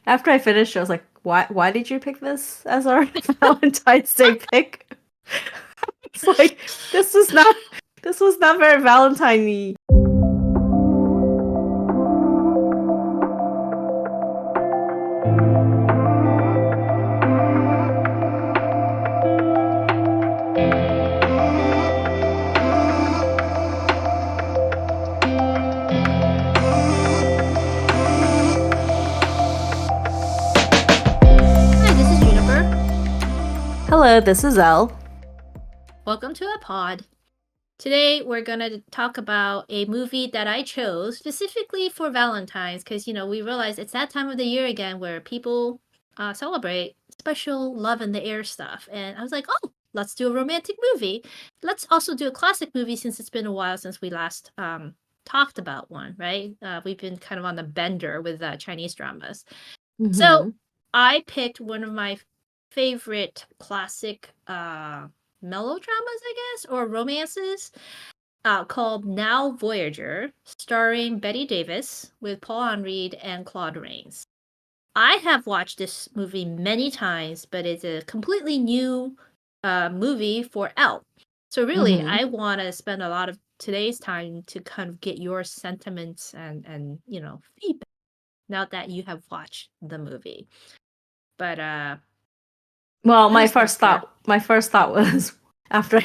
after I finished, I was like, why did you pick this as our Valentine's Day pick? It's like this was not very Valentine-y. Hi, this is Juniper. Hello, this is Elle. Welcome to a pod. Today we're going to talk about a movie that I chose specifically for Valentine's because, we realize it's that time of the year again where people celebrate special love in the air stuff. And I was like, oh, let's do a romantic movie. Let's also do a classic movie since it's been a while since we last talked about one, right? We've been kind of on the bender with Chinese dramas. So I picked one of my favorite classic melodramas, I guess, or romances, called Now Voyager, starring Bette Davis with Paul Henreid and Claude Rains. I have watched this movie many times, but it's a completely new movie for Elle. So really, I want to spend a lot of today's time to kind of get your sentiments and feedback now that you have watched the movie. But Well, let my me start first here. thought was after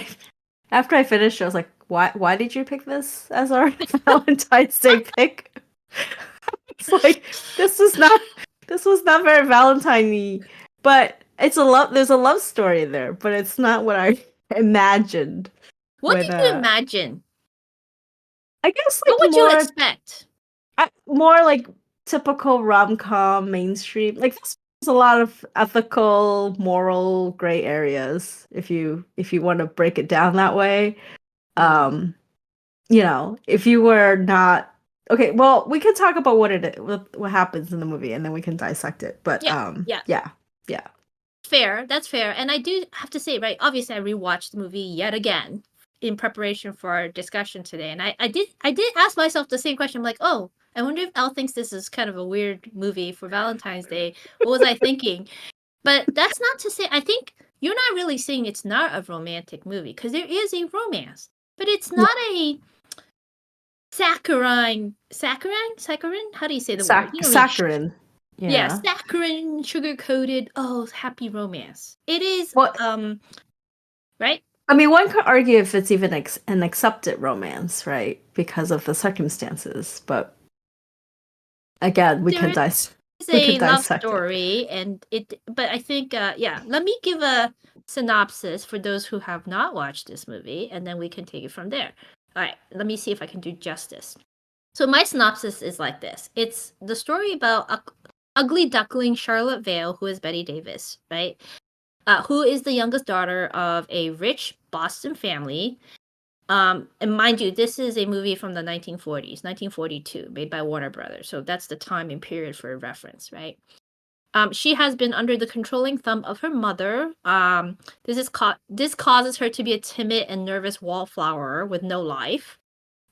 I finished, I was like, why did you pick this as our Valentine's Day pick? It's like this was not very Valentine-y. But there's a love story there, but it's not what I imagined What when did you imagine? I guess What would you expect? more like typical rom-com mainstream. Like there's a lot of ethical, moral gray areas if you want to break it down that way. Um, if you were not okay, well, we can talk about what happens in the movie and then we can dissect it. But Yeah. yeah. Fair. That's fair. And I do have to say, right, obviously I rewatched the movie yet again in preparation for our discussion today. And I did ask myself the same question. I'm like, oh, I wonder if Elle thinks this is kind of a weird movie for Valentine's Day. What was I thinking? But that's not to say, I think you're not really saying it's not a romantic movie, because there is a romance. But it's not a saccharine. How do you say the word? You know what I mean? Saccharin. Yeah, Yeah. saccharine, sugar-coated, oh, happy romance. It is, Well, right? I mean, one could argue if it's even an accepted romance, right? Because of the circumstances. But again, There is we can a love dissect it. story, but I think, let me give a synopsis for those who have not watched this movie, and then we can take it from there. All right, let me see if I can do justice. So my synopsis is like this. It's the story about ugly duckling Charlotte Vale, who is Bette Davis, right? Who is the youngest daughter of a rich Boston family. And mind you, this is a movie from the 1940s, 1942, made by Warner Brothers. So that's the time and period for reference, right? She has been under the controlling thumb of her mother. This causes her to be a timid and nervous wallflower with no life,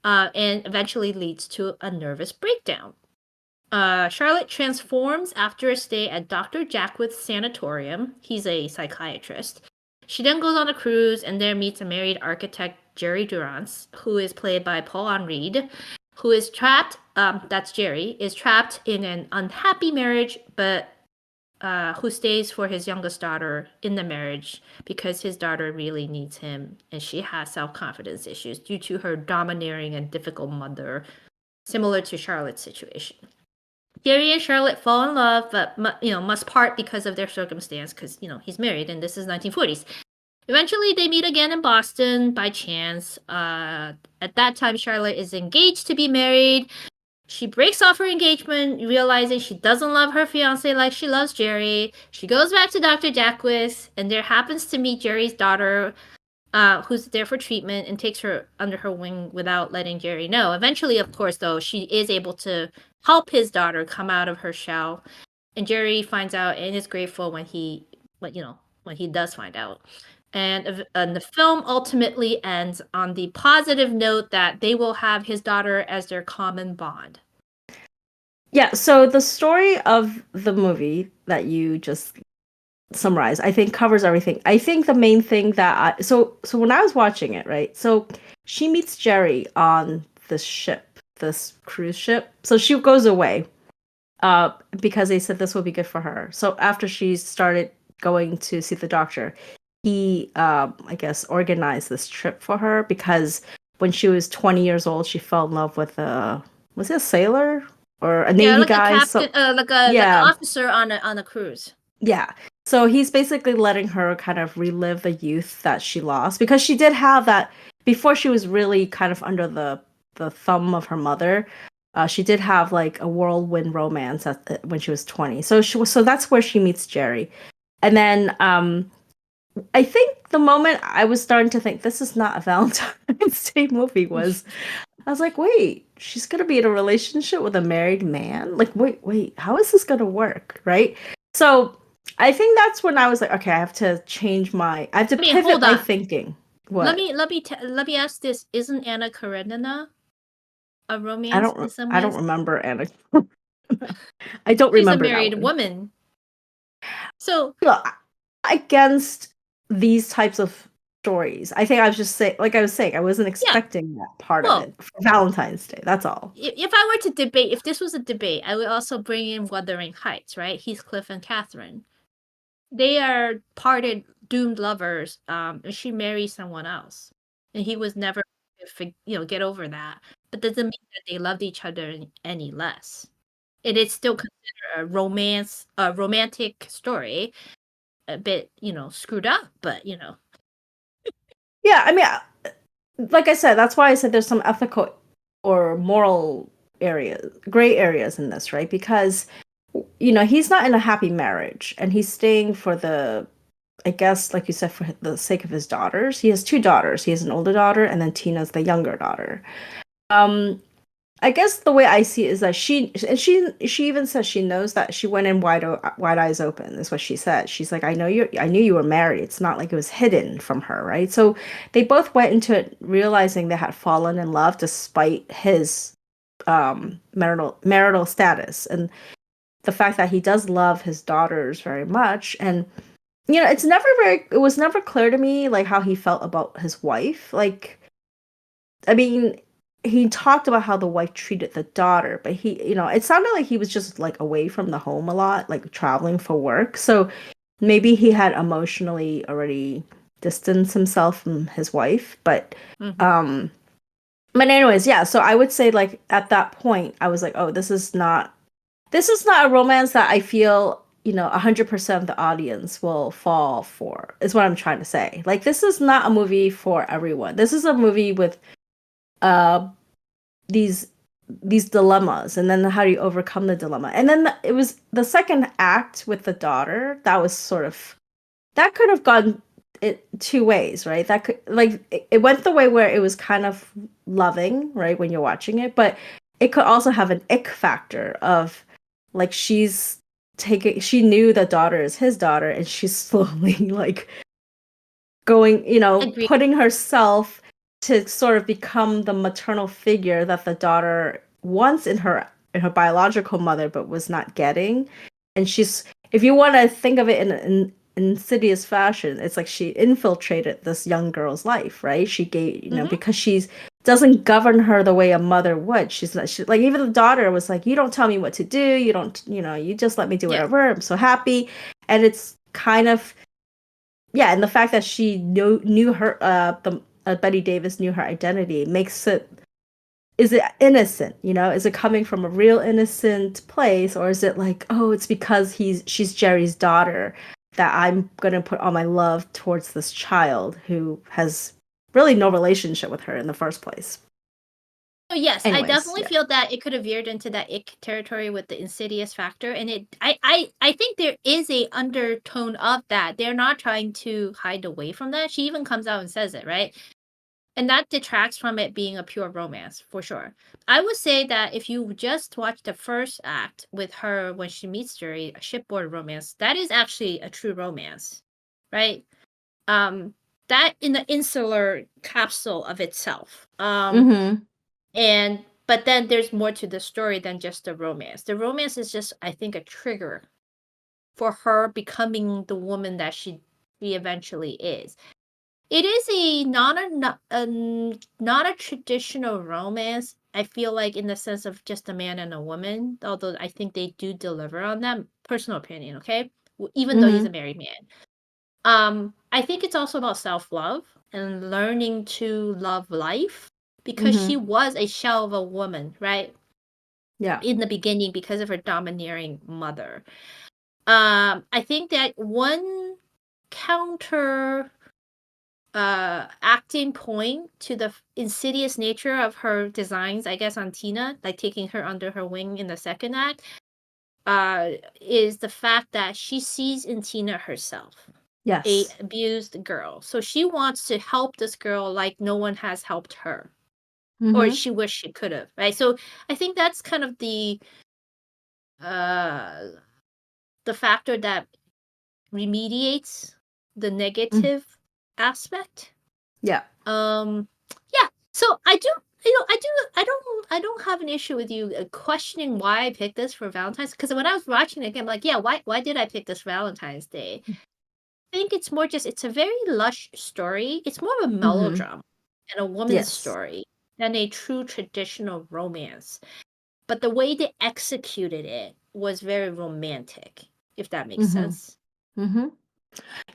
and eventually leads to a nervous breakdown. Charlotte transforms after a stay at Dr. Jackwith's sanatorium. He's a psychiatrist. She then goes on a cruise and there meets a married architect, Jerry Durance, who is played by Paul Henreid, who is trapped, that's Jerry, is trapped in an unhappy marriage, but who stays for his youngest daughter in the marriage because his daughter really needs him and she has self-confidence issues due to her domineering and difficult mother, similar to Charlotte's situation. Jerry and Charlotte fall in love, but must part because of their circumstance. Because he's married, and this is 1940s. Eventually, they meet again in Boston by chance. At that time, Charlotte is engaged to be married. She breaks off her engagement, realizing she doesn't love her fiance like she loves Jerry. She goes back to Dr. Jackwith, and there happens to meet Jerry's daughter, who's there for treatment and takes her under her wing without letting Jerry know. Eventually, of course, though, she is able to help his daughter come out of her shell, and Jerry finds out and is grateful when he does find out. And the film ultimately ends on the positive note that they will have his daughter as their common bond. Yeah, so the story of the movie that you just summarized, I think covers everything. I think the main thing that so when I was watching it, right? So she meets Jerry on this ship, this cruise ship. So she goes away because they said this would be good for her. So after she started going to see the doctor, he I guess organized this trip for her because when she was 20 years old, she fell in love with a was it a sailor or a Yeah, navy like a guy? captain, So like an yeah, officer on a cruise. yeah. So he's basically letting her kind of relive the youth that she lost because she did have that before she was really kind of under the thumb of her mother. She did have like a whirlwind romance when she was 20. So that's where she meets Jerry. And then I think the moment I was starting to think this is not a Valentine's Day movie was I was like, wait, she's gonna be in a relationship with a married man? Like, wait, how is this gonna work? Right? So I think that's when I was like, okay, I have to I mean, pivot hold my on. thinking. Let What? me let me ask this: isn't Anna Karenina a I romance don't in some I don't ways? remember Anna. I don't She's a remember that married one. woman. So Look, against these types of stories. I think I was just saying, like I was saying, I wasn't yeah, expecting that part of well, it for Valentine's Day. That's all. if I were to debate, if this was a debate, I would also bring in Wuthering Heights, right? Heathcliff and Catherine. They are parted, doomed lovers. And she marries someone else, and he was never, get over that. But doesn't mean that they loved each other any less. It is still considered a romantic story. A bit, screwed up, but Yeah, I mean, like I said, that's why I said there's some ethical or moral areas, gray areas in this, right? Because he's not in a happy marriage and he's staying for I guess, like you said, for the sake of his daughters. He has two daughters. He has an older daughter and then Tina's the younger daughter. Um, I guess the way I see it is that she even says she knows that she went in wide eyes open. Is what she said. She's like, I knew you were married. It's not like it was hidden from her, right? So they both went into it realizing they had fallen in love despite his marital status and the fact that he does love his daughters very much. And it was never clear to me like how he felt about his wife. Like, I mean, he talked about how the wife treated the daughter, but it sounded like he was just like away from the home a lot, like traveling for work. So maybe he had emotionally already distanced himself from his wife. Mhm. Um, but anyways, yeah. So I would say like at that point, I was like, oh, this is not a romance that I feel 100% of the audience will fall for. Is what I'm trying to say. Like this is not a movie for everyone. This is a movie with uh these dilemmas and then how do you overcome the dilemma and then it was the second act with the daughter that was sort of that could have gone it two ways, right? That could like it went the way where it was kind of loving, right, when you're watching it, but it could also have an ick factor of like she knew the daughter is his daughter and she's slowly like going, Agree. putting herself to sort of become the maternal figure that the daughter wants in her biological mother, but was not getting. And if you want to think of it in an insidious fashion, it's like she infiltrated this young girl's life, right? She gave, Hmm. because she's doesn't govern her the way a mother would. Like even the daughter was like, you don't tell me what to do. You don't, you just let me do Yeah. whatever. I'm so happy. And it's kind of yeah, and the fact that she knew her the Bette Davis knew her identity makes it is it innocent, is it coming from a real innocent place or is it like, oh, it's because she's Jerry's daughter that I'm going to put all my love towards this child who has really no relationship with her in the first place. Oh yes, I Anyways, definitely yeah. feel that it could have veered into that ick territory with the insidious factor, and I think there is a undertone of that. They're not trying to hide away from that. She even comes out and says it, right? And that detracts from it being a pure romance, for sure. I would say that if you just watch the first act with her when she meets Jerry, a shipboard romance, that is actually a true romance, right? Um, that in the insular capsule of itself. Mm-hmm. And But then there's more to the story than just the romance. The romance is just, I think, a trigger for her becoming the woman that she eventually is. It is not a traditional romance. I feel like in the sense of just a man and a woman, although I think they do deliver on that. Personal opinion, okay? Even though he's a married man. I think it's also about self-love and learning to love life because she was a shell of a woman, right? Yeah. In the beginning because of her domineering mother. I think that one counter acting point to the insidious nature of her designs, I guess, on Tina, like taking her under her wing in the second act, is the fact that she sees in Tina herself a Yes. abused girl. So she wants to help this girl like no one has helped her. Or Mm-hmm. she wished she could have, right? So I think that's kind of the factor that remediates the negative aspect. Yeah. Yeah. So I do, I don't have an issue with you questioning why I picked this for Valentine's. Because when I was watching it again, I'm like, yeah, why did I pick this Valentine's Day? I think it's more just it's a very lush story. It's more of a Mm-hmm. melodrama and a woman's Yes. story than a true traditional romance. But the way they executed it was very romantic, if that makes Mm-hmm. sense. Mm-hmm.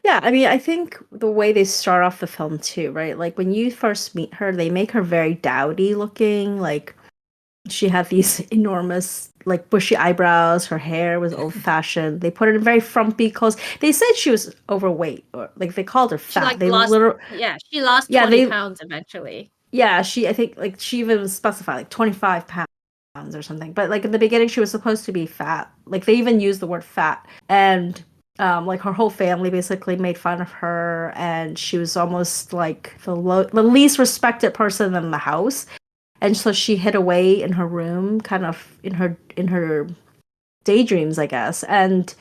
Yeah, I mean, I think the way they start off the film too, right? Like when you first meet her, they make her very dowdy looking. Like she had these enormous, like bushy eyebrows. Her hair was old fashioned. They put her in very frumpy clothes. They said she was overweight, or like they called her She fat. like They lost, literally, yeah, she lost yeah, 20 they, pounds eventually. yeah, I think like she even specified like 25 pounds or something. But like in the beginning, she was supposed to be fat. Like they even used the word fat. And like her whole family basically made fun of her, and she was almost like the least respected person in the house. And so she hid away in her room, kind of in her daydreams, I guess. And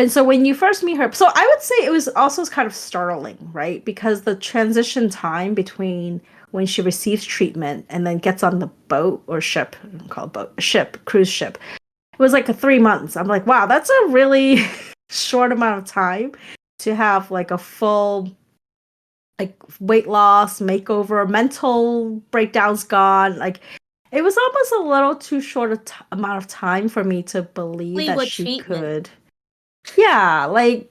so when you first meet her, so I would say it was also kind of startling, right? Because the transition time between when she receives treatment and then gets on the boat or ship, called boat, ship, cruise ship, it was like 3 months. I'm like, wow, that's a really short amount of time to have like a full like weight loss, makeover, mental breakdowns gone. Like it was almost a little too short amount of time for me to believe that Hollywood she treatment. could. Yeah, like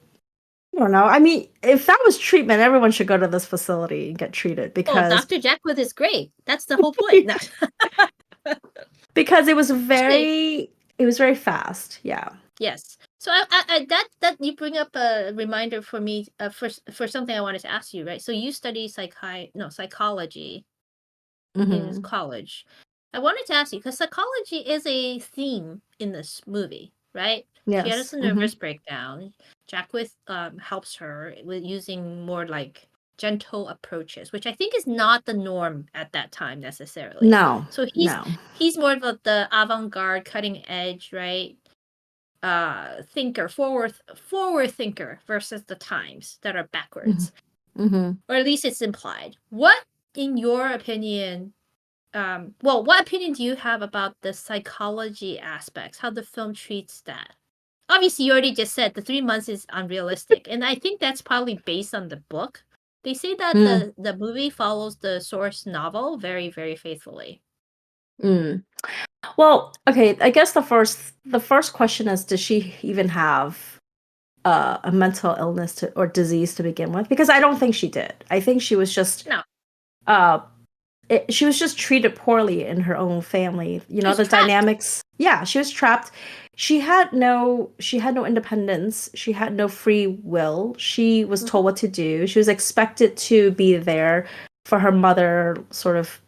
I don't know. I mean, if that was treatment, everyone should go to this facility and get treated Oh, because Dr. Jekyll is great. That's the whole point. No. because Actually, it was very fast. Yeah. yes. So that you bring up a reminder for me for something I wanted to ask you, right? So you study psychology in Mm-hmm. college. I wanted to ask you because psychology is a theme in this movie, right? She has Yes. a Mm-hmm. nervous breakdown. Jack with helps her with using more like gentle approaches, which I think is not the norm at that time necessarily. No. So No. he's more of the avant-garde, cutting edge, right? Thinker, forward thinker versus the times that are Mm-hmm. backwards, Mm-hmm. or at least it's implied. What, in your opinion, well, what opinion do you have about the psychology aspects, how the film treats that? Obviously, you already just said the 3 months is unrealistic, and I think that's probably based on the book. They say that Mm. the movie follows the source novel very, very faithfully. Mm. Well, okay. I guess the first question is, does she even have a mental illness or disease to begin with? Because I don't think she did. I think she was just No, uh she was just treated poorly in her own family. You she know, was the trapped. dynamics. Yeah, she was trapped. She had no independence. She had no free will. She was Mhm. told what to do. She was expected to be there for her mother, sort of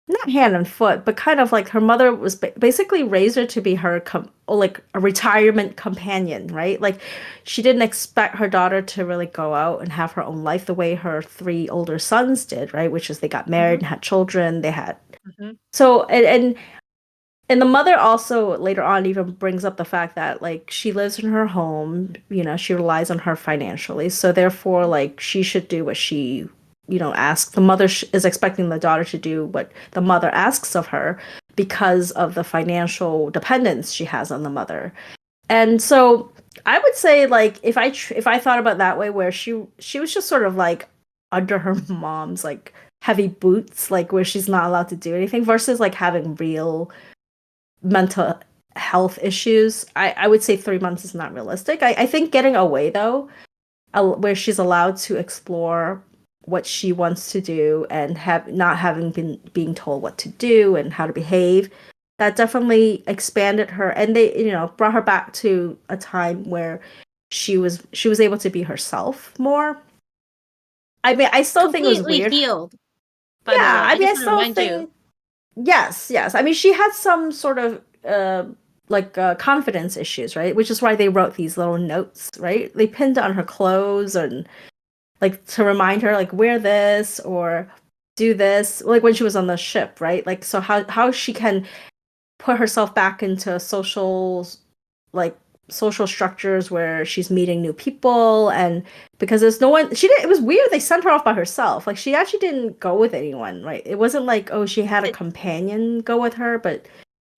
not hand and foot, but kind of like her mother was basically raised her to be her like a retirement companion, right? Like she didn't expect her daughter to really go out and have her own life the way her three older sons did, right? Which is they got married Mhm. and had children. They had Mhm. so and the mother also later on even brings up the fact that like she lives in her home, you know, she relies on her financially, so therefore like she should do what she ask the mother is expecting the daughter to do what the mother asks of her because of the financial dependence she has on the mother. And so I would say like if I thought about that way where she was just sort of like under her mom's like heavy boots, like where she's not allowed to do anything versus like having real mental health issues. I would say 3 months is not realistic. I think getting away though, where she's allowed to explore what she wants to do and have not having been being told what to do and how to behave, that definitely expanded her, and they brought her back to a time where she was able to be herself more. I mean, I still think it was Completely weird. healed, by the Yeah, way. I I mean, just I want to still remind you. think yes, yes. I mean, she had some sort of confidence issues, right? Which is why they wrote these little notes, right? They pinned it on her clothes and like to remind her like wear this or do this, like when she was on the ship, right? Like so how she can put herself back into like social structures where she's meeting new people, and because there's no one she didn't it was weird they sent her off by herself. Like she actually didn't go with anyone, right? It wasn't like, oh, she had a It, companion go with her, but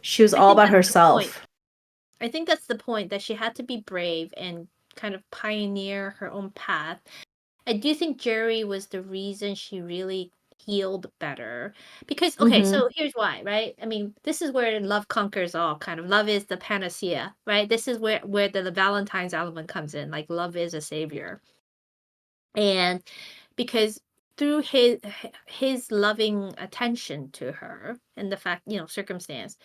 she was I all think by that's the point. herself. I think that's the point, that she had to be brave and kind of pioneer her own path. I do think Jerry was the reason she really healed better. Because, okay, Mm-hmm. so here's why, right? I mean, this is where love conquers all, kind of. Love is the panacea, right? This is where the Valentine's element comes in. Like, love is a savior. And because through his loving attention to her and the fact, circumstance,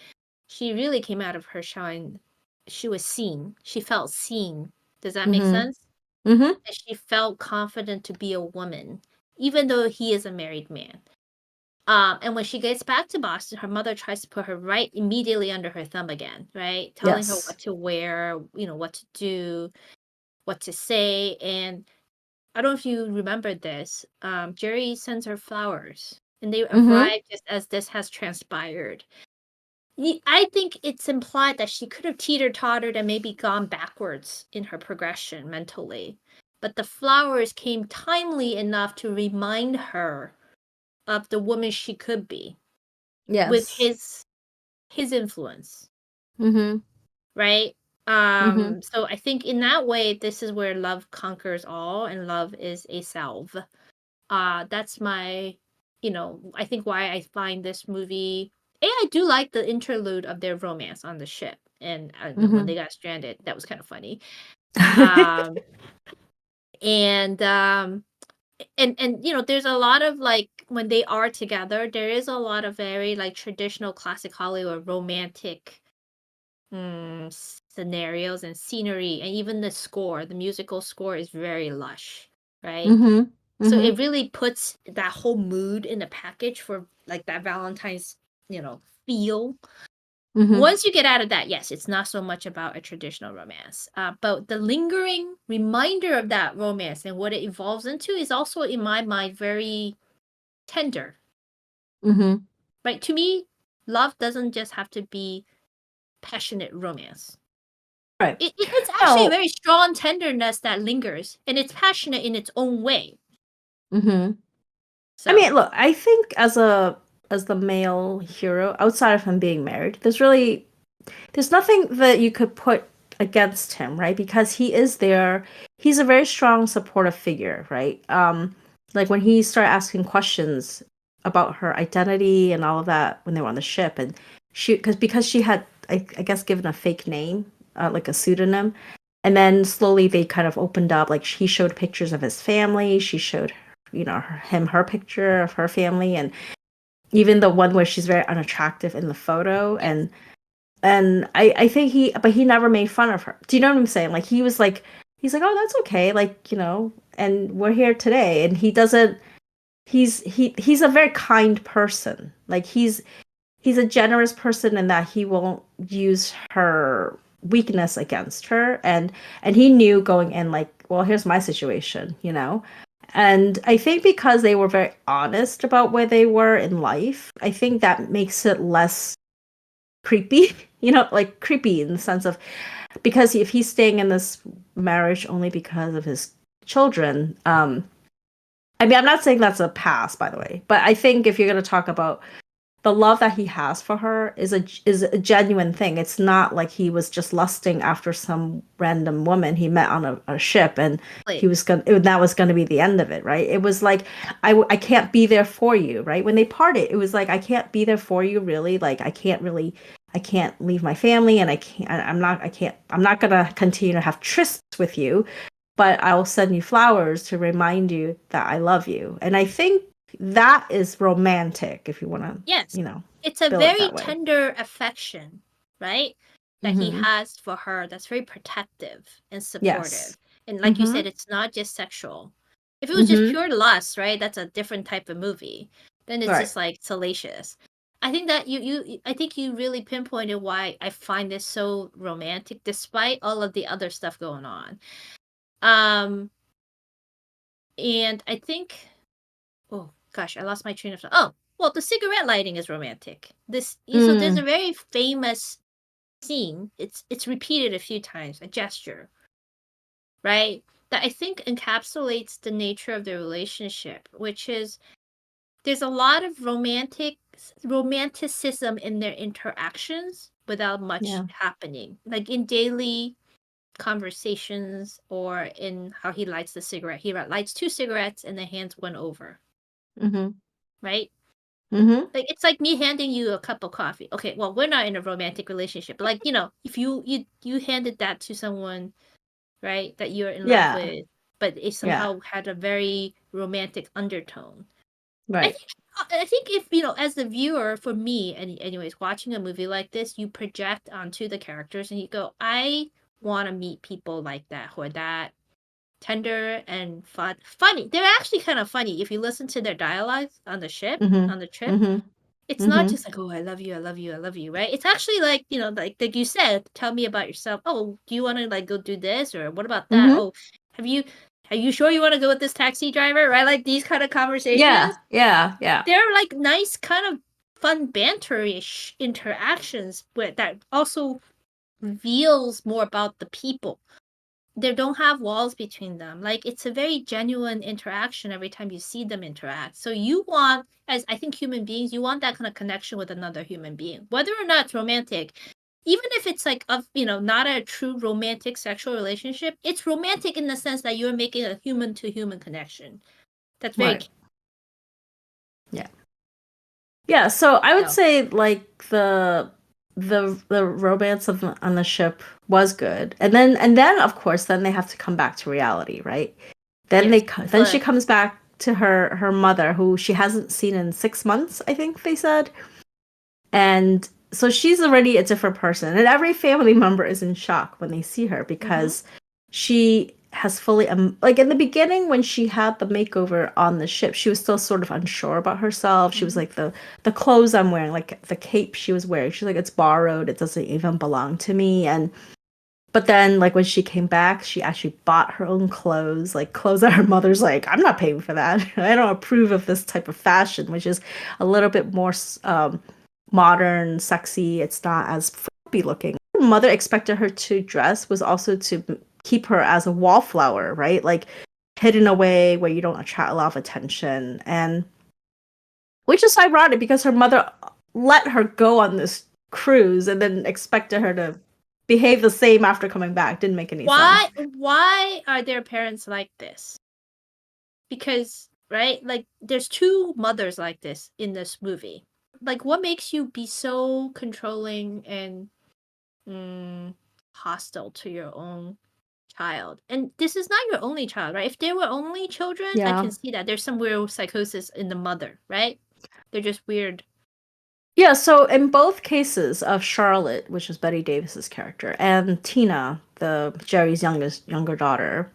she really came out of her shine. She was seen. She felt seen. Does that make Mm-hmm. sense? Mm-hmm. And she felt confident to be a woman, even though he is a married man. And when she gets back to Boston, her mother tries to put her right immediately under her thumb again, right? Telling her Yes. what to wear, what to do, what to say. And I don't know if you remember this. Jerry sends her flowers, and they Mm-hmm. arrive just as this has transpired. I think it's implied that she could have teeter-tottered and maybe gone backwards in her progression mentally. But the flowers came timely enough to remind her of the woman she could be with Yes. his influence, Mm-hmm. right? Mm-hmm. So I think in that way, this is where love conquers all, and love is a salve. That's my, I think why I find this movie. And I do like the interlude of their romance on the ship, and I don't know, when Mm-hmm. they got stranded, that was kind of funny. Um, and there's a lot of like when they are together, there is a lot of very like traditional classic Hollywood romantic scenarios and scenery, and even the musical score is very lush, right? Mm-hmm. So Mm-hmm. it really puts that whole mood in a package for like that Valentine's, feel. Mm-hmm. Once you get out of that, yes, it's not so much about a traditional romance. But the lingering reminder of that romance and what it evolves into is also, in my mind, very tender. Mm-hmm. Right? To me, love doesn't just have to be passionate romance. Right. It's actually a No. very strong tenderness that lingers, and it's passionate in its own way. Mm-hmm. I So, mean, look, I think as the male hero, outside of him being married, there's nothing that you could put against him, right? Because he is there. He's a very strong supportive figure, right? Like when he started asking questions about her identity and all of that when they were on the ship, and because she had, I guess, given a fake name, like a pseudonym, and then slowly they kind of opened up. Like he showed pictures of his family. She showed, her picture of her family, and even the one where she's very unattractive in the photo, yes. and I think but he never made fun of her. Do you know what I'm saying? Like he's like, oh, that's okay, like and we're here today, and he doesn't. He's a very kind person. Like he's a generous person in that he won't use her weakness against her, and he knew going in like, well, here's my situation. And I think because they were very honest about where they were in life, I think that makes it less creepy, like creepy in the sense of because if he's staying in this marriage only because of his children, I mean, I'm not saying that's a pass, by the way, but I think if you're going to talk about the love that he has for her is a genuine thing. It's not like he was just lusting after some random woman he met on a ship and he Like, was that was gonna be the end of it, right? It was like I can't be there for you, right? When they parted, it was like I can't be there for you, really. Like I can't leave my family and I'm not gonna continue to have trysts with you, but I'll send you flowers to remind you that I love you. And I think that is romantic if you want to, yes, you know, it's a bill it very that way. tender affection, right? That he Mm-hmm. has for her that's very protective and supportive. Yes. And like you Mm-hmm. said, it's not just sexual. If it was just Mm-hmm. pure lust, right? That's a different type of movie. Then it's Right. just like salacious. I think that I think you really pinpointed why I find this so romantic despite all of the other stuff going on. Um and I think, oh gosh, I lost my train of thought. Oh, well, the cigarette lighting is romantic. So there's a Mm. very famous scene. It's repeated a few times, a gesture, right? That I think encapsulates the nature of the relationship, which is there's a lot of romanticism in their interactions without much Yeah. happening. Like in daily conversations or in how he lights the cigarette. He lights two cigarettes and then hands one over, Mm-hmm. right? Mm-hmm. Like it's like me handing you a cup of coffee. Okay, well, we're not in a romantic relationship. But like, if you handed that to someone, right, that you're in love Yeah. with, but it Yeah. somehow had a very romantic undertone. I Right. think I think if, as the viewer, for me, anyways, watching a movie like this, you project onto the characters and you go, I want to meet people like that who are that tender and funny. They're actually kind of funny if you listen to their dialogues on the ship, Mm-hmm. on the trip. Mm-hmm. It's not Mm-hmm. just like, oh, I love you, I love you, I love you, right? It's actually like, like you said, tell me about yourself. Oh, do you want to like go do this, or what about that? Mm-hmm. Oh, have you are you sure you want to go with this taxi driver, right? Like these kind of Yeah. conversations. Yeah. Yeah. They're like nice kind of fun banterish interactions that also reveals more about the people. They don't have walls between them. Like it's a very genuine interaction every time you see them interact. So you want, as I think human beings, you want that kind of connection with another human being, whether or not it's romantic. Even if it's like not a true romantic sexual relationship, it's romantic in the sense that you're making a human to human connection. That's very Right. Yeah. Yeah, so I would no. say like the romance on the ship was good. And then of course then they have to come back to reality, right? Yes. Then she comes back to her mother who she hasn't seen in 6 months, I think they said. And so she's already a different person. And every family member is in shock when they see her Mm-hmm. because she has fully, like in the beginning when she had the makeover on the ship, she was still sort of unsure about herself. She was Mm-hmm. like the clothes I'm wearing, like the cape she was wearing. She's like, it's borrowed. It doesn't even belong to me. And but then, like when she came back, she actually bought her own clothes, like clothes that her mother's like, I'm not paying for that. I don't approve of this type of fashion, which is a little bit more modern, sexy. It's not as floppy looking. Her mother expected her to dress was also to keep her as a wallflower, right? Like hidden away where you don't attract a lot of attention. And which is ironic because her mother let her go on this cruise and then expected her to behave the same after coming back. Didn't make any sense. Why are their parents like this? Because, right, like there's two mothers like this in this movie. Like what makes you be so controlling and hostile to your own child? And this is not your only child, right? If they were only children, I Yeah. can see that there's some weird psychosis in the mother, right? They're just weird. Yeah, so in both cases of Charlotte, which is Bette Davis's character, and Tina, the Jerry's younger daughter,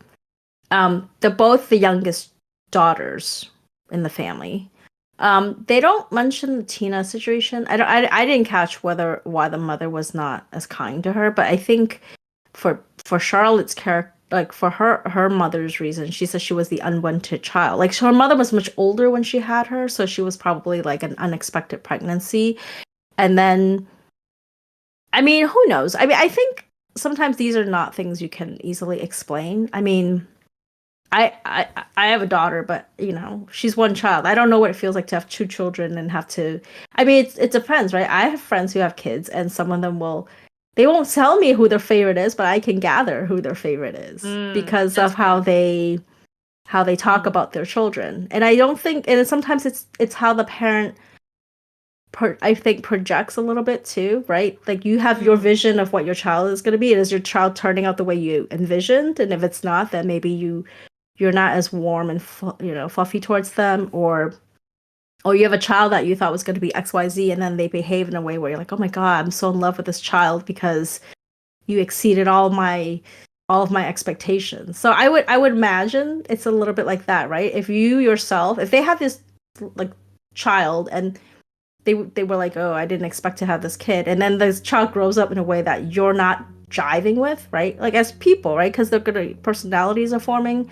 they're both the youngest daughters in the family. They don't mention the Tina situation. I didn't catch why the mother was not as kind to her, but I think for Charlotte's character, like for her mother's reason, she says she was the unwanted child. Like so her mother was much older when she had her, so she was probably like an unexpected pregnancy. And then I mean, who knows? I mean, I think sometimes these are not things you can easily explain. I mean, I have a daughter, but you know, she's one child. I don't know what it feels like to have two children and have to. I mean, it depends, right? I have friends who have kids, and some of them they won't tell me who their favorite is, but I can gather who their favorite is because of That's how they talk about their children. And I don't think, and sometimes it's how the parent I think projects a little bit too, right? Like you have your vision of what your child is going to be. And is your child turning out the way you envisioned? And if it's not, then maybe you're not as warm and fluffy towards them, or you have a child that you thought was going to be XYZ, and then they behave in a way where you're like, oh my god, I'm so in love with this child because you exceeded all of my expectations. So I would imagine it's a little bit like that, right? If you yourself, if they have this like child and they were like, oh, I didn't expect to have this kid, and then this child grows up in a way that you're not jiving with, right? Like as people, right? Because personalities are forming,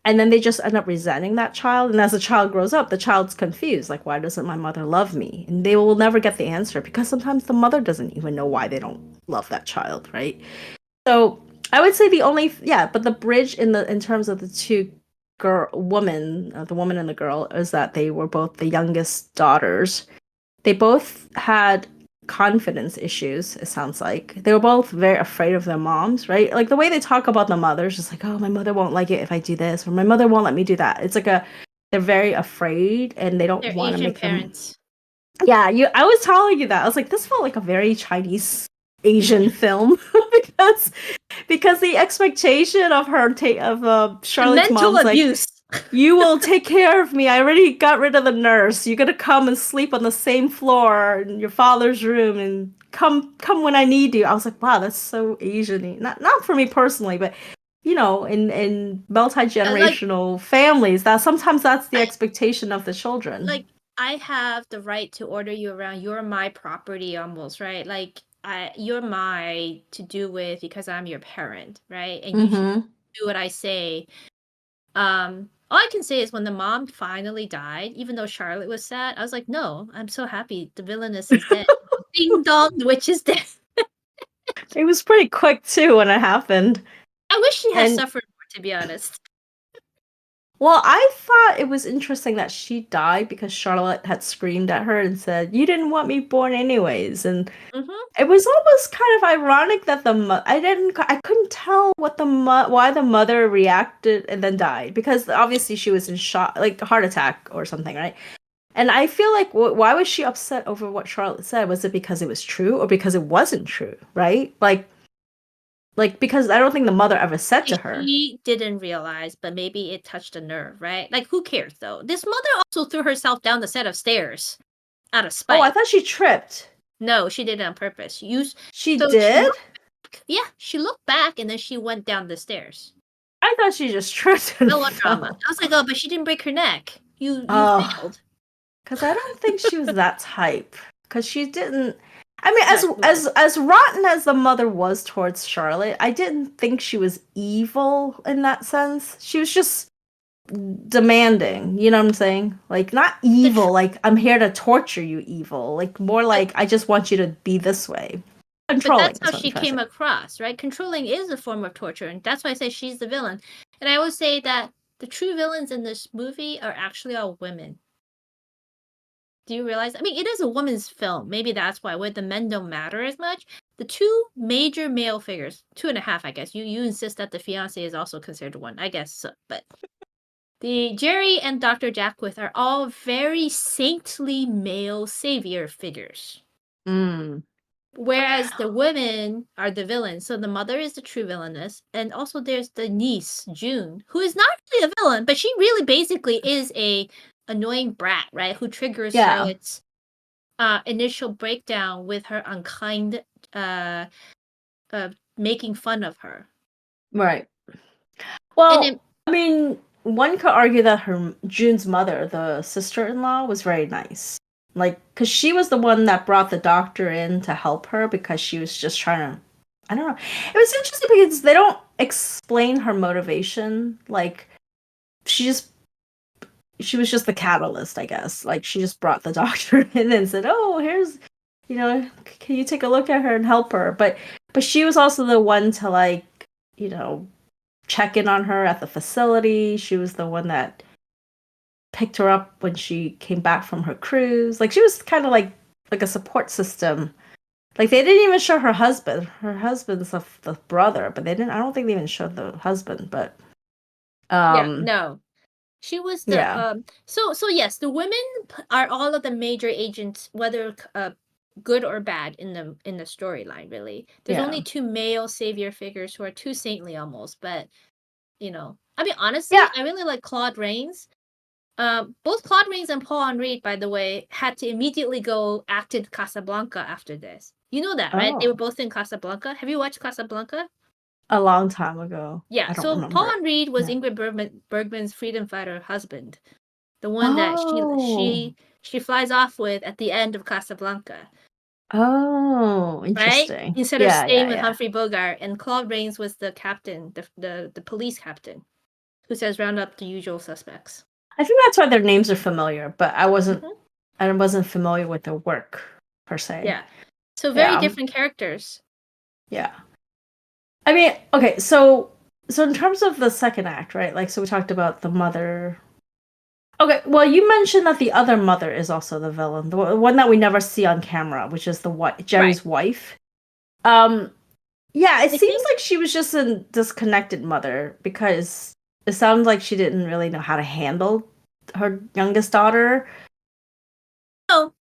and then they just end up resenting that child. And as the child grows up, the child's confused, like, why doesn't my mother love me? And they will never get the answer because sometimes the mother doesn't even know why they don't love that child, right? So I would say but the bridge in terms of the two the woman and the girl, is that they were both the youngest daughters. They both had confidence issues, it sounds like. They were both very afraid of their moms, right? Like the way they talk about the mothers, just like, oh, my mother won't like it if I do this, or my mother won't let me do that. It's like they're very afraid and they don't want to Asian make parents. them. Yeah, I was telling you that. I was like, this felt like a very Chinese Asian film because the expectation of Charlotte's Mental mom's like, abuse. you will take care of me. I already got rid of the nurse. You're gonna come and sleep on the same floor in your father's room and come when I need you. I was like, wow, that's so Asian-y. Not for me personally, but you know, in multi-generational families, that sometimes that's the expectation of the children. Like I have the right to order you around. You're my property almost, right? Like you're my to do with because I'm your parent, right? And you should do what I say. All I can say is when the mom finally died, even though Charlotte was sad, I was like, no, I'm so happy the villainess is dead. Ding dong, the witch is dead. It was pretty quick too when it happened. I wish she had suffered more, to be honest. Well, I thought it was interesting that she died because Charlotte had screamed at her and said, "You didn't want me born anyways." And it was almost kind of ironic that I couldn't tell what why the mother reacted and then died, because obviously she was in shock, like a heart attack or something, right? And I feel like why was she upset over what Charlotte said? Was it because it was true or because it wasn't true, right? Like because I don't think the mother ever said to her. She didn't realize, but maybe it touched a nerve, right? Like who cares though? This mother also threw herself down the set of stairs out of spite. Oh, I thought she tripped. No, she did it on purpose. She did? She looked back and then she went down the stairs. I thought she just tripped and Melodrama. I was like, oh, but she didn't break her neck. You failed. Because I don't think she was that type. Because she didn't. I mean, as rotten as the mother was towards Charlotte, I didn't think she was evil in that sense. She was just demanding. You know what I'm saying? Like not evil. Like I'm here to torture you. Evil. Like more like I just want you to be this way. Controlling. But that's how she came across, right? Controlling is a form of torture, and that's why I say she's the villain. And I always say that the true villains in this movie are actually all women. Do you realize? I mean, it is a woman's film. Maybe that's why. Where the men don't matter as much. The two major male figures, 2.5, I guess. You insist that the fiance is also considered one. I guess so. But the Jerry and Dr. Jackwith are all very saintly male savior figures. Whereas the women are the villains. So the mother is the true villainess. And also there's the niece, June, who is not really a villain, but she really basically is a annoying brat, right? Who triggers Charlotte's initial breakdown with her unkind making fun of her. Right. Well, I mean, one could argue that June's mother, the sister-in-law, was very nice. Like, because she was the one that brought the doctor in to help her because she was just trying to, I don't know. It was interesting because they don't explain her motivation. Like, she was just the catalyst, I guess. Like, she just brought the doctor in and said, oh, here's, can you take a look at her and help her? But she was also the one to, like, check in on her at the facility. She was the one that picked her up when she came back from her cruise. Like she was kind of like a support system. Like they didn't even show her husband. Her husband's the brother, but they didn't. I don't think they even showed the husband. But Yeah, no. She was the yeah, so yes, the women are all of the major agents, whether good or bad in the storyline, really. There's yeah, only two male savior figures who are too saintly almost, but I mean honestly, yeah. I really like Claude Rains. Both Claude Rains and Paul Henreid, by the way, had to immediately go act in Casablanca after this. You know that, right? They were Oh, both in Casablanca. Have you watched Casablanca? a long time ago. Yeah. I don't So Paul remember. Henreid was Yeah. Ingrid Bergman's freedom fighter husband, the one that Oh, she flies off with at the end of Casablanca, oh, right? interesting. Instead of Yeah, staying yeah, with yeah. Humphrey Bogart, and Claude Rains was the captain, the police captain, who says round up the usual suspects. I think that's why their names are familiar, but Hmm. I wasn't familiar with their work per se. Yeah. So very Yeah, different characters. yeah. I mean, okay, so in terms of the second act, right? Like, so we talked about the mother. Okay, well, you mentioned that the other mother is also the villain, the one that we never see on camera, which is the Right. Jerry's wife. Um, yeah, it I seems think like she was just a disconnected mother because it sounds like she didn't really know how to handle her youngest daughter. so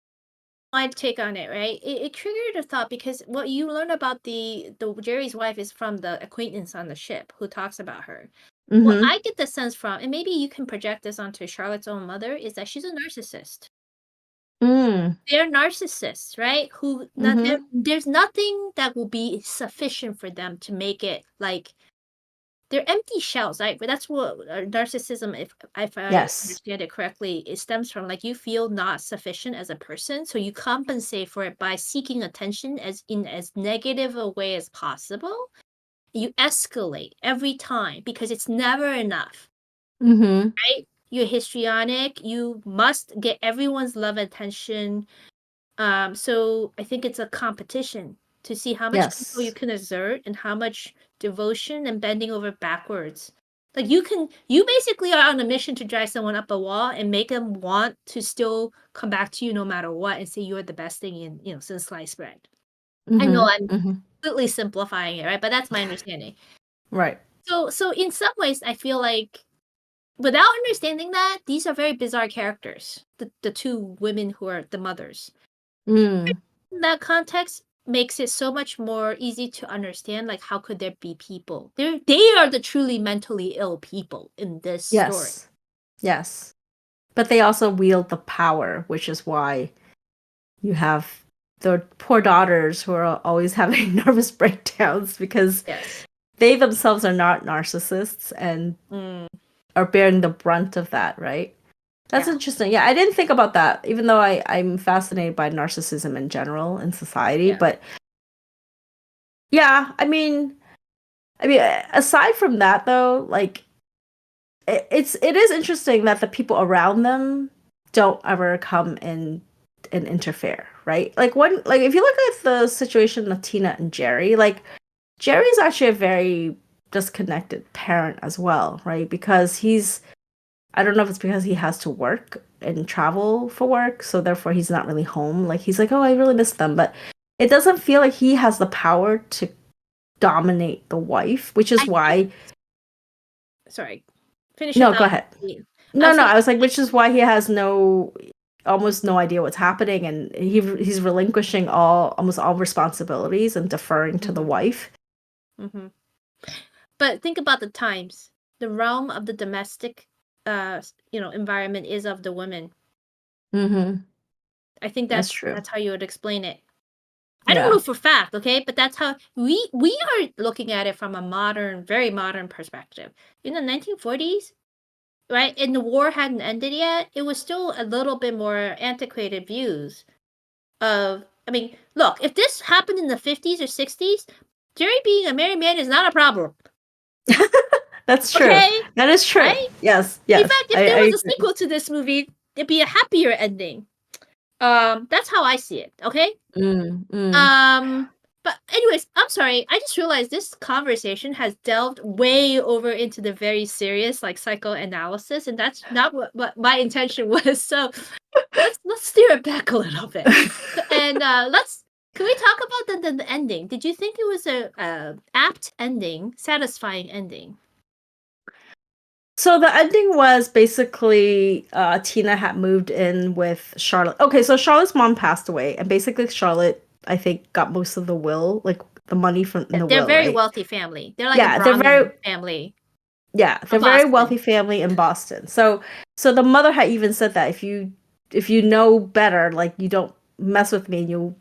my take on it, right? It triggered a thought because what you learn about the Jerry's wife is from the acquaintance on the ship who talks about her. What Mm-hmm. I get the sense from, and maybe you can project this onto Charlotte's own mother, is that she's a narcissist. Mm. They're narcissists, right? Who not Mm-hmm. there's nothing that will be sufficient for them to make it like they're empty shells, right? But that's what narcissism, if I Yes. understand it correctly, it stems from. Like you feel not sufficient as a person, so you compensate for it by seeking attention as in as negative a way as possible. You escalate every time because it's never enough, Mm-hmm. right? You're histrionic. You must get everyone's love and attention. So I think it's a competition to see how much control you Yes. can exert and how much devotion and bending over backwards. Like you basically are on a mission to drive someone up a wall and make them want to still come back to you no matter what and say you're the best thing in, since sliced bread. I know Mm-hmm. I'm Mm-hmm. completely simplifying it, right? But that's my understanding. Right. So in some ways, I feel like without understanding that, these are very bizarre characters. The two women who are the mothers. Mm. In that context makes it so much more easy to understand like how could there be people they are the truly mentally ill people in this story. Yes. Yes. But they also wield the power, which is why you have the poor daughters who are always having nervous breakdowns because Yes. they themselves are not narcissists and Mm, are bearing the brunt of that, right? That's yeah. interesting. Yeah, I didn't think about that, even though I'm fascinated by narcissism in general in society. Yeah. But yeah, I mean, aside from that though, like it is interesting that the people around them don't ever come in and interfere, right? Like if you look at the situation of Tina and Jerry, like Jerry's actually a very disconnected parent as well, right? Because I don't know if it's because he has to work and travel for work, so therefore he's not really home. Like he's like, "Oh, I really miss them," but it doesn't feel like he has the power to dominate the wife, which is I think, why. sorry, finish your No, go thought. ahead. I No, was no, gonna I was like, say, which is why he has almost no idea what's happening, and he's relinquishing almost all responsibilities and deferring to the mhm, wife. mhm. But think about the times. The realm of the domestic environment is of the women. Mm-hmm. I think That's that's true. that's how you would explain it. I don't know Yeah. for fact, okay, but that's how we are looking at it from a modern, very modern perspective. In the 1940s, right, and the war hadn't ended yet, it was still a little bit more antiquated views of. I mean, look, if this happened in the 50s or 60s, Jerry being a married man is not a problem, That's true. okay, That is true. right? Yes, In yes. fact, if there I was a agree. sequel to this movie, it'd be a happier ending. That's how I see it. Okay. Mm, mm. Um, But anyways, I'm sorry. I just realized this conversation has delved way over into the very serious like psychoanalysis, and that's not what my intention was. So let's steer it back a little bit, and can we talk about the ending? Did you think it was a apt ending, satisfying ending? So the ending was basically Tina had moved in with Charlotte. Okay, so Charlotte's mom passed away, and basically Charlotte, I think, got most of the will, like the money from the They're a will, very right? wealthy family. They're like a Yeah, they're Brahmin very family they're from very Boston. wealthy family in Boston. So the mother had even said that if you know better, like you don't mess with me, you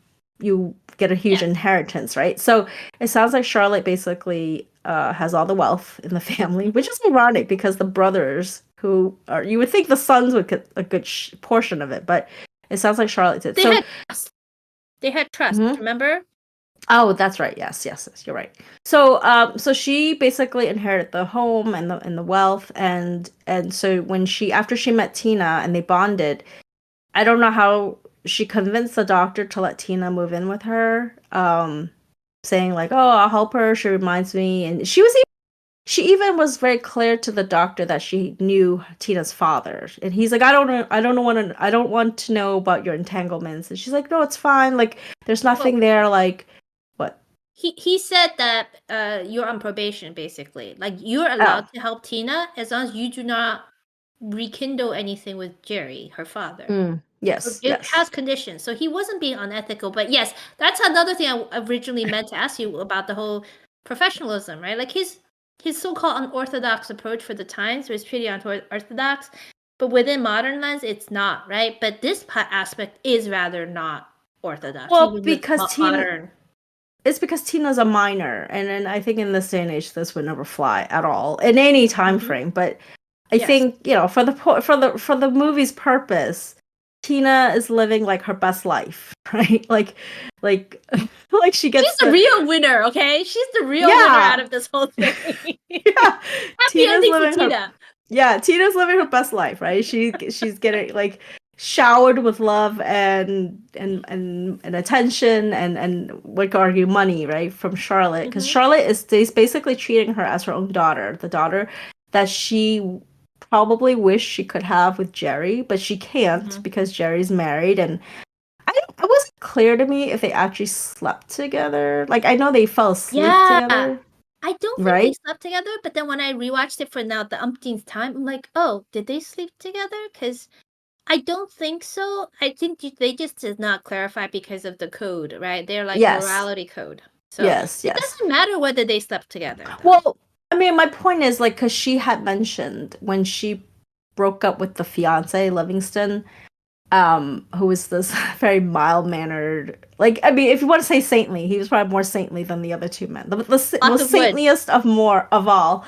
get a huge Yeah. inheritance, right? So it sounds like Charlotte basically has all the wealth in the family, which is ironic because the brothers who are you would think the sons would get a good portion of it, but it sounds like Charlotte did. They So had trust. They had trust. mhm. Remember? Oh, that's right. Yes, you're right. So, so she basically inherited the home and the wealth, and so when she after she met Tina and they bonded, I don't know how she convinced the doctor to let Tina move in with her, saying like, "Oh, I'll help her. She reminds me," and she even was very clear to the doctor that she knew Tina's father, and he's like, I don't want to know about your entanglements," and she's like, "No, it's fine. Like, there's Well, nothing there. Like, what?" he said that you're on probation, basically. Like you're Oh. allowed to help Tina as long as you do not rekindle anything with Jerry, her father. So Yes, it yes. has conditions. So he wasn't being unethical. But yes, that's another thing I originally meant to ask you about the whole professionalism, right? Like his so-called unorthodox approach for the times was pretty unorthodox, but within modern lens, it's not, right? But this aspect is rather not orthodox, Well, even with because modern. it's because Tina's a minor, and I think in this day and age, this would never fly at all in any time Mhm. frame. But I Yes. think for the movie's purpose, Tina is living like her best life, right? Like like she She's gets the to real winner, okay? She's the real winner out yeah of this whole thing. yeah. Happy Tina's ending for living her Tina. Yeah, Tina's living her best life, right? She's getting like showered with love and attention and would argue money, right, from Charlotte, because Hmm. Charlotte is basically treating her as her own daughter, the daughter that she probably wish she could have with Jerry, but she can't Hmm. because Jerry's married, and it wasn't clear to me if they actually slept together. Like I know they fell asleep Yeah. together, I don't think they right? slept together, but then when I rewatched it for now the umpteenth time, I'm like, oh, did they sleep together? Because I don't think so. I think they just did not clarify because of the code, right? They're like Yes, morality code. So yes, it yes. doesn't matter whether they slept together, though. Well, I mean, my point is like because she had mentioned when she broke up with the fiance Livingston, who was this very mild mannered. Like, I mean, if you want to say saintly, he was probably more saintly than the other two men. The Lots most of wood. saintliest of all.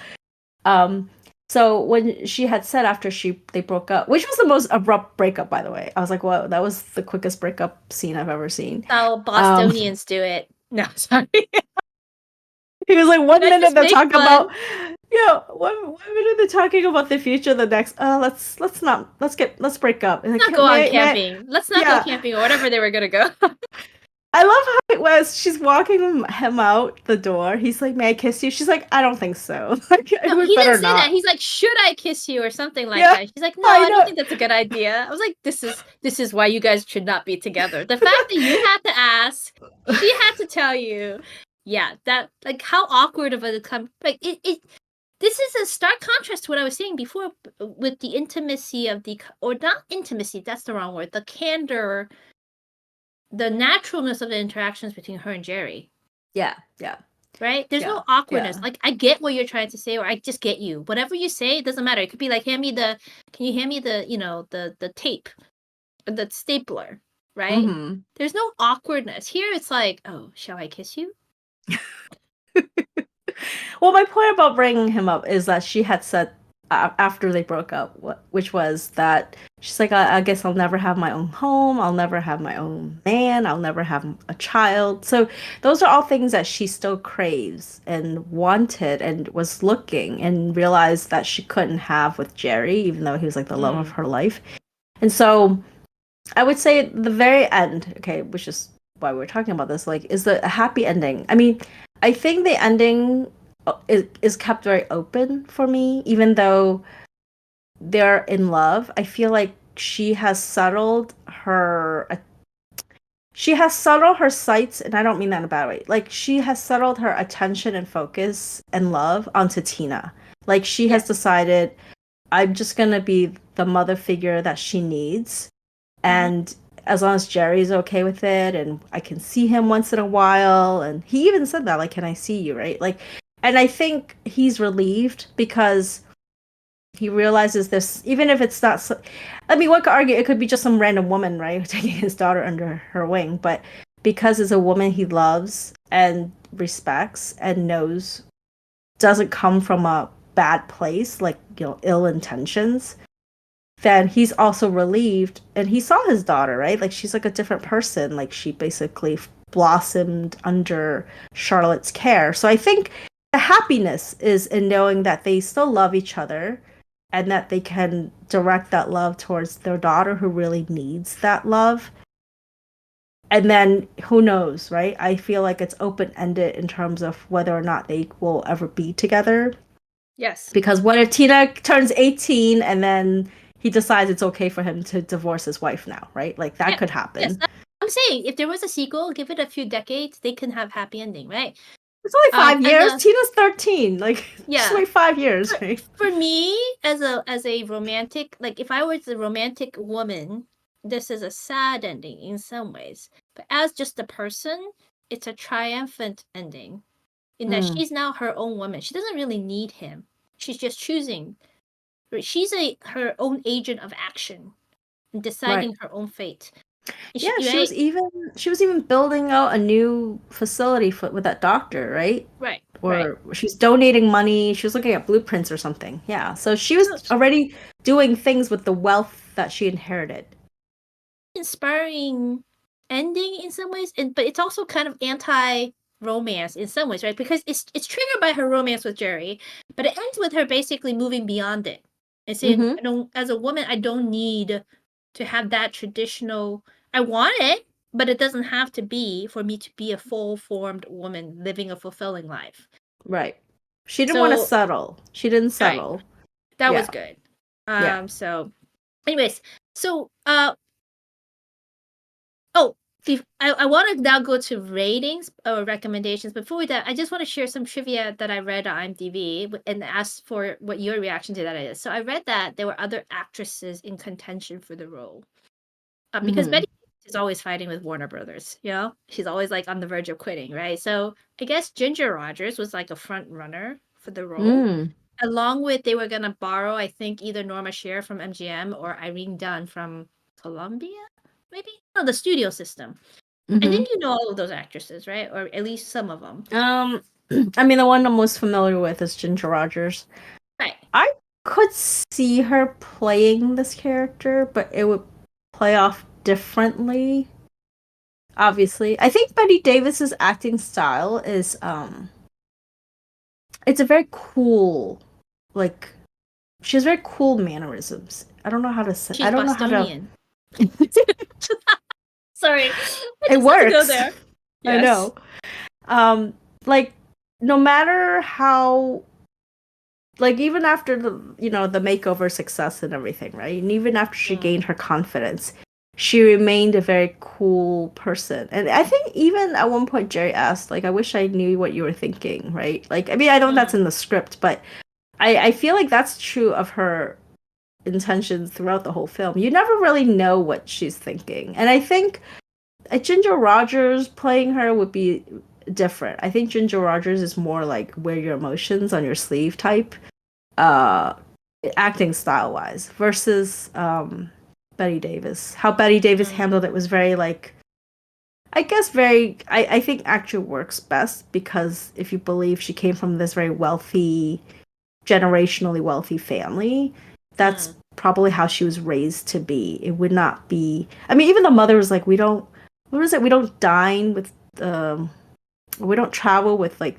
Um, so when she had said after they broke up, which was the most abrupt breakup, by the way, I was like, "Whoa, that was the quickest breakup scene I've ever seen." How Um, Bostonians do it. No, sorry. He was like, Can one I minute just they're make talking fun? about, one minute they're talking about the future, the next, let's not, let's break up. And Let's not like, go on camping. Let's not go yeah. camping or whatever they were gonna go. I love how it was. She's walking him out the door. He's like, "May I kiss you?" She's like, "I don't think so. Like, No, we he didn't better say that. not." He's like, "Should I kiss you?" or something like Yeah, that. She's like, "No, I I don't know. think that's a good idea." I was like, "This is why you guys should not be together." The fact that you had to ask, she had to tell you, yeah, that like how awkward of a like it. This is a stark contrast to what I was saying before with the intimacy of or not intimacy. That's the wrong word. The candor, the naturalness of the interactions between her and Jerry. Yeah, yeah, Right? There's yeah, no awkwardness. yeah. Like I get what you're trying to say, or I just get you. Whatever you say, it doesn't matter. It could be like, can you hand me the tape, the stapler, right? Mm-hmm. There's no awkwardness. Here it's like, oh, shall I kiss you? Well, my point about bringing him up is that she had said after they broke up, which was that she's like, I guess I'll never have my own home. I'll never have my own man. I'll never have a child. So those are all things that she still craves and wanted and was looking and realized that she couldn't have with Jerry, even though he was like the love of her life. And so I would say at the very end, okay, which is why we're talking about this. Like, is the a happy ending? I mean, I think the ending is kept very open for me, even though they're in love. I feel like she has settled her sights, and I don't mean that in a bad way. Like she has settled her attention and focus and love onto Tina. Like she has Yes. decided, I'm just gonna be the mother figure that she needs. Mhm. And as long as Jerry's okay with it and I can see him once in a while, and he even said that, like, can I see you, right? Like, and I think he's relieved because he realizes this, even if it's not so, I mean, one could argue it could be just some random woman, right, taking his daughter under her wing, but because it's a woman he loves and respects and knows doesn't come from a bad place, like, ill intentions, then he's also relieved. And he saw his daughter, right? Like she's like a different person. Like she basically blossomed under Charlotte's care. So I think the happiness is in knowing that they still love each other and that they can direct that love towards their daughter who really needs that love. And then who knows, right? I feel like it's open ended in terms of whether or not they will ever be together. Yes. Because what if Tina turns 18 and then he decides it's okay for him to divorce his wife now, right? Like that Yeah. could Yes. happen. I'm saying if there was a sequel, give it a few decades, they can have happy ending, right? It's only 5 years. As a Tina's 13. Like, just yeah, wait 5 years, right? for me as a romantic, like if I was a romantic woman, this is a sad ending in some ways. But as just a person, it's a triumphant ending in that Mm, she's now her own woman. She doesn't really need him. She's just choosing. She's her own agent of action and right. deciding her own fate. And Yeah, right, she was even building out a new facility with that doctor, right? right, right. Or she was donating money. She was looking at blueprints or something. Yeah. So she was So already doing things with the wealth that she inherited. inspiring ending in some ways, and but it's also kind of anti romance in some ways, right? Because it's triggered by her romance with Jerry, but it ends with her basically moving beyond it and saying, Mm-hmm. I don't, as a woman, I don't need to have that traditional. I want it, but it doesn't have to be for me to be a full formed woman living a fulfilling life. Right. She didn't want to So, settle. She didn't right, settle. that was Yeah. good. Yeah. So, anyways, so oh, I want to now go to ratings or recommendations. Before that, I just want to share some trivia that I read on IMDb and ask for what your reaction to that is. So I read that there were other actresses in contention for the role because Mm-hmm. Betty is always fighting with Warner Brothers. You know, she's always like on the verge of quitting, right? So I guess Ginger Rogers was like a front runner for the role. Mm. Along with they were gonna borrow, I think, either Norma Shear from MGM or Irene Dunn from Columbia, maybe? No, the studio system. I Mm-hmm. think you know all of those actresses, right? Or at least some of them. Um, I mean, the one I'm most familiar with is Ginger Rogers. Right. I could see her playing this character, but it would play off differently. Obviously, I think Betty Davis's acting style is it's a very cool, like she has very cool mannerisms. I don't know how to say. She's I don't know how to. Bostonian. Sorry. I It just had to go works. there. I Yes. know. Like no matter how, like even after the makeover success and everything, right? And even after she Mm. gained her confidence, she remained a very cool person. And I think even at one point Jerry asked, like, I wish I knew what you were thinking, right? Like, I mean, I know that's Mm. in the script, but I feel like that's true of her intentions throughout the whole film. You never really know what she's thinking. And I think Ginger Rogers playing her would be different. I think Ginger Rogers is more like wear your emotions on your sleeve type, uh, acting style wise, versus Betty Davis. How Betty Davis Mm. handled it was very like, I guess very. I think actually works best because if you believe she came from this very wealthy, generationally wealthy family, that's Mm. probably how she was raised to be. It would not be. I mean, even the mother was like, we don't. What is it? We don't dine with. We don't travel with like.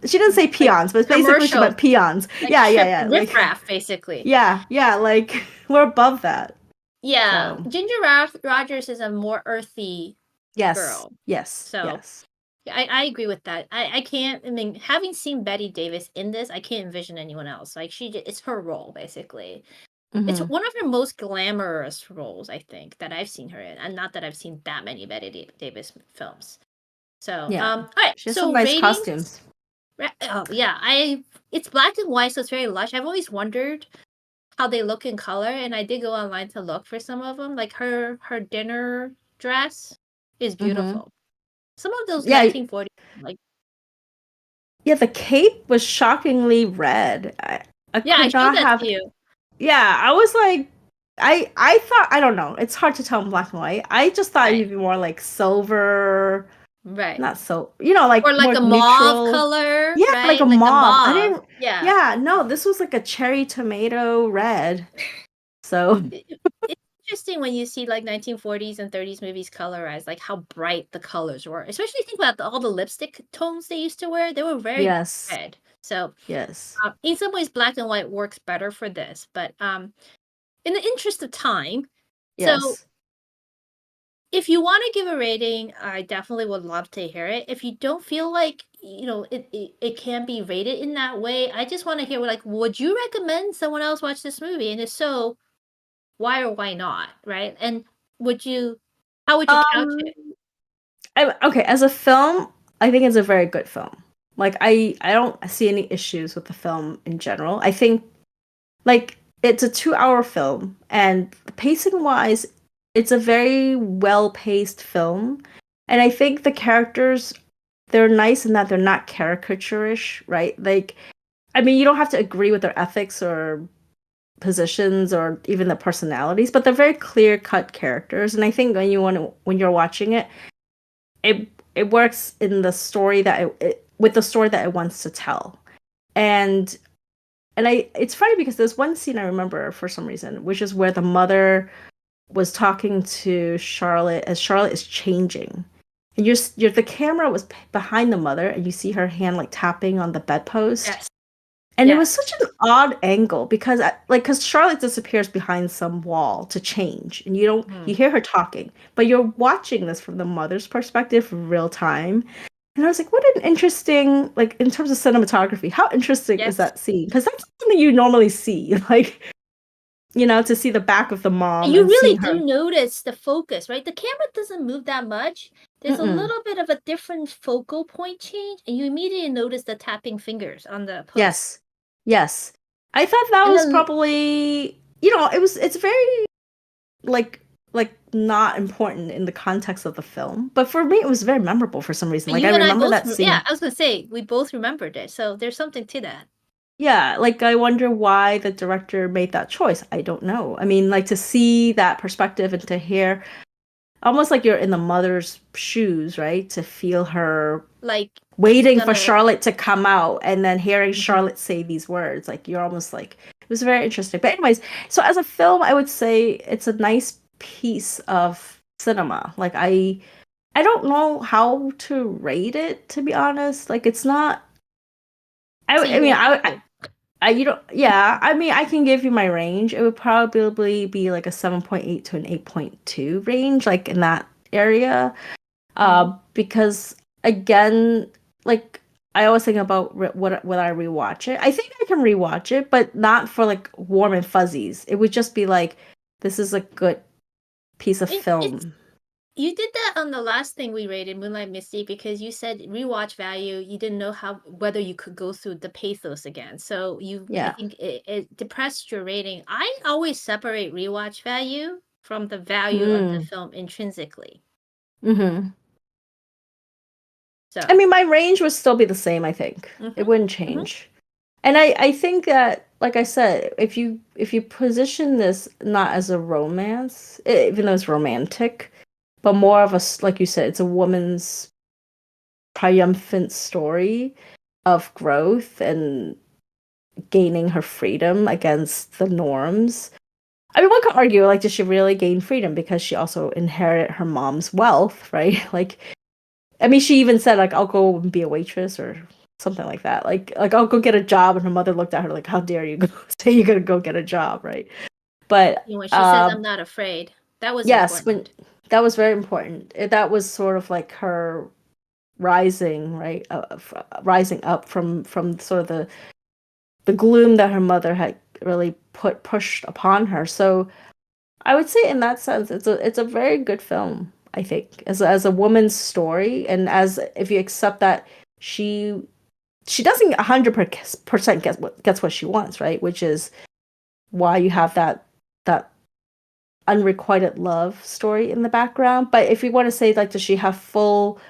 She didn't say Like peons, but basically she commercial, meant peons. like Yeah, yeah, trip yeah. Like, riffraff, basically. yeah. Like we're above that. Yeah. So. Ginger Rogers is a more earthy Yes. girl. Yes. So Yes. yeah, I agree with that. I can't. I mean, having seen Bette Davis in this, I can't envision anyone else. Like it's her role basically. It's Hmm. one of her most glamorous roles, I think, that I've seen her in, and not that I've seen that many Davis films. So, Yeah. all right. She has some So nice ratings. costumes. Oh yeah, it's black and white, so it's very lush. I've always wondered how they look in color, and I did go online to look for some of them. Like her dinner dress is Hmm. beautiful. Some of those Yeah. 1940s, like Yeah. The cape was shockingly red. I yeah, I could showed not that to have. you. Yeah. I was like, I thought, I don't know. It's hard to tell in black and white. I just thought Right, it'd be more like silver, right, not so, or like like more a mauve neutral. color, Yeah, like a right? Like a mauve. I mauve. didn't. Yeah. Yeah, no, this was like a cherry tomato red. So It's interesting when you see like 1940s and 30s movies colorized, like how bright the colors were. Especially think about all the lipstick tones they used to wear. They were very yes, red. So yes, in some ways, black and white works better for this. But in the interest of time, so yes. if you want to give a rating, I definitely would love to hear it. If you don't feel like it can be rated in that way, I just want to hear like, would you recommend someone else watch this movie? And if so, why or why not, right? And would you how would you couch Um, it? okay. As a film, I think it's a very good film. Like I don't see any issues with the film in general. I think like it's a 2 hour film, and pacing wise, it's a very well paced film, and I think the characters they're nice in that they're not caricaturish, right? Like I mean, you don't have to agree with their ethics or positions or even the personalities, but they're very clear cut characters. And I think when you're watching it, it it works in the story that with the story that it wants to tell. And it's funny because there's one scene I remember for some reason, which is where the mother was talking to Charlotte as Charlotte is changing. And the camera was behind the mother, and you see her hand like tapping on the bedpost. Yes. And it was Yes. such an odd angle because because Charlotte disappears behind some wall to change, and you Mm. hear her talking, but you're watching this from the mother's perspective real time. And I was like, what an interesting, like in terms of cinematography, how interesting is Yes. that scene? Because that's something you normally see, like, to see the back of the mom You and really seeing her. do notice the focus, right? The camera doesn't move that much. There's a Mm-mm. little bit of a different focal point change, and you immediately notice the tapping fingers on the post. Yes. Yes. I thought that And was then probably, it's very like not important in the context of the film, but for me it was very memorable for some reason. Like I you and I remember both, that yeah, scene. I was gonna say we both remembered it, so there's something to that. Yeah, like I wonder why the director made that choice. I don't know. I mean, like to see that perspective and to hear almost like you're in the mother's shoes, right? To feel her Like she's waiting for gonna. Charlotte to come out and then hearing Mhm. Charlotte say these words. Like you're almost like it was very interesting. But anyways, so as a film, I would say it's a nice piece of cinema. Like I don't know how to rate it, to be honest. Like it's not So I you mean don't have to. you don't yeah, I mean I can give you my range. It would probably be like a 7.8 to an 8.2 range, like in that area. Mhm. Because again, like I always think about what I rewatch it. I think I can rewatch it, but not for like warm and fuzzies. It would just be like this is a good piece of It's film. You did that on the last thing we rated, Moonlight Misty, because you said rewatch value. You didn't know how whether you could go through the pathos again. So I Yeah. think it depressed your rating. I always separate rewatch value from the value of the Mm. film intrinsically. Hmm. I So, mean, my range would still be the same, I think. It hmm wouldn't hmm change. And I think that, like I said, if you position this not as a romance, even though it's romantic, but more of like you said, it's a woman's triumphant story of growth and gaining her freedom against the norms. I mean, one could argue, like, did she really gain freedom because she also inherited her mom's wealth, right? Like, I mean, she even said, like, I'll go and be a waitress or something like that. Like I'll go get a job, and her mother looked at her like, "How dare you go say you're gonna go get a job, right?" But when she says, "I'm not afraid," that was yes, important. That was very important. That was sort of like her rising, right? Rising up from sort of the gloom that her mother had really pushed upon her. So I would say in that sense, it's a very good film. I think as a woman's story, and as if you accept that she she doesn't 100% gets what she wants, right? Which is why you have that unrequited love story in the background. But if you want to say like, does she have full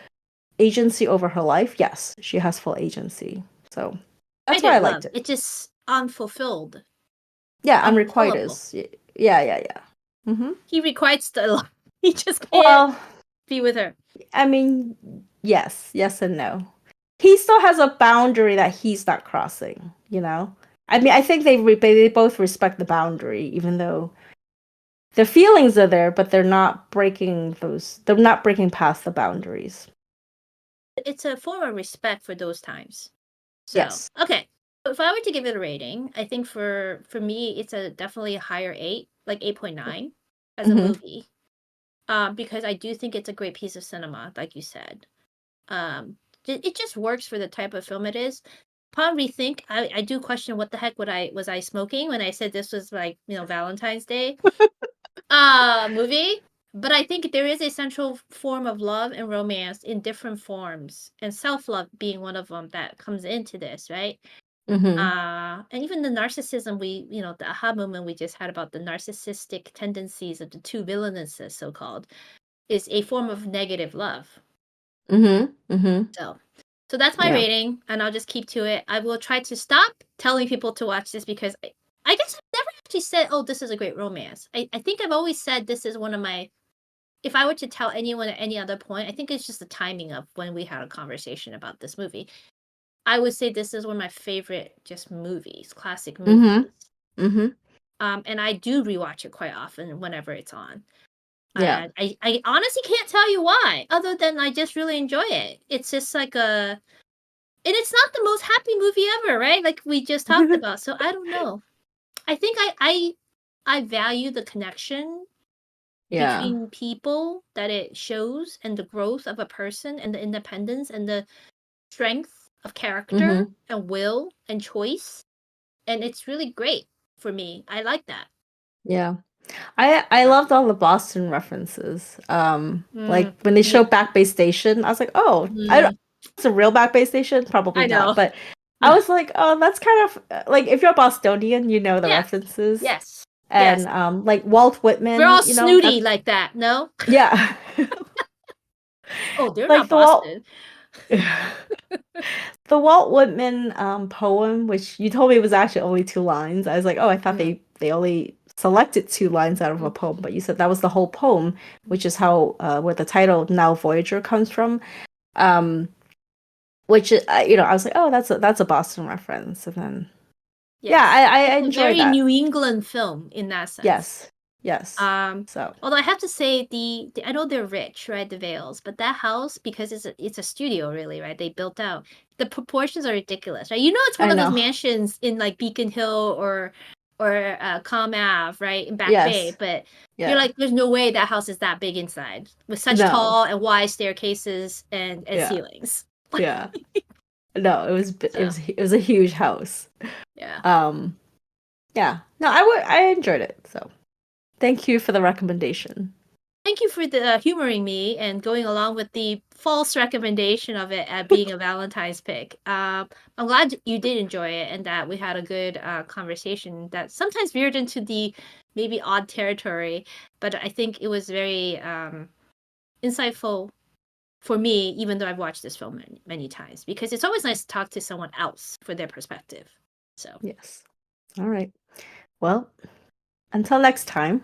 agency over her life? Yes, she has full agency. So that's why I liked it. It's just unfulfilled. Yeah, unrequited is yeah. Mm-hmm. He requites a lot. He just can't Well, be with her. I mean, yes and no. He still has a boundary that he's not crossing. You know, I mean, I think they both respect the boundary, even though their feelings are there, but they're not breaking those. They're not breaking past the boundaries. It's a form of respect for those times. So, yes. Okay. If I were to give it a rating, I think for me, it's definitely a higher 8, like 8.9 as a movie. Because I do think it's a great piece of cinema, like you said. It just works for the type of film it is. Upon rethink, I do question what the heck was I smoking when I said this was like, Valentine's Day movie. But I think there is a central form of love and romance in different forms, and self-love being one of them that comes into this, right? And even the narcissism the aha moment we just had about the narcissistic tendencies of the two villainesses, so-called, is a form of negative love. So that's my rating, and I'll just keep to it. I will try to stop telling people to watch this because I guess I've never actually said, oh, this is a great romance. I think I've always said this is one of my, if I were to tell anyone at any other point, I think it's just the timing of when we had a conversation about this movie. I would say this is one of my favorite just movies, classic movies. And I do rewatch it quite often whenever it's on. Yeah. And I honestly can't tell you why, other than I just really enjoy it. It's just like and it's not the most happy movie ever, right? Like we just talked about. So I don't know. I think I value the connection between people that it shows, and the growth of a person, and the independence and the strength of character and will and choice. And it's really great for me. I like that. Yeah. I loved all the Boston references. Like when they show Back Bay Station, I was like, oh, I don't, it's a real Back Bay Station, probably not, but I was like, oh, that's kind of like, if you're Bostonian, you know the references. Yes. And like Walt Whitman, we're all snooty like that, no? Yeah. Oh, they're like not Boston. The Walt Whitman poem, which you told me was actually only 2 lines. I was like, oh, I thought they only selected 2 lines out of a poem, but you said that was the whole poem, which is how where the title Now Voyager comes from. Which I was like, oh, that's a Boston reference, and then I enjoyed that. Very New England film in that sense. Yes. So although I have to say I know they're rich, right, the Vales, but that house, because it's a studio, really, right? They built out, the proportions are ridiculous, right? It's one of those mansions in like Beacon Hill or Calm Ave, right, in Back Bay, but you're like, there's no way that house is that big inside with such tall and wide staircases and ceilings. Yeah. No, it was a huge house. Yeah. Yeah. No, I enjoyed it. So, thank you for the recommendation. Thank you for the humoring me and going along with the false recommendation of it at being a Valentine's pick. I'm glad you did enjoy it, and that we had a good conversation that sometimes veered into the maybe odd territory, but I think it was very insightful for me, even though I've watched this film many, many times, because it's always nice to talk to someone else for their perspective. So yes. All right. Well, until next time.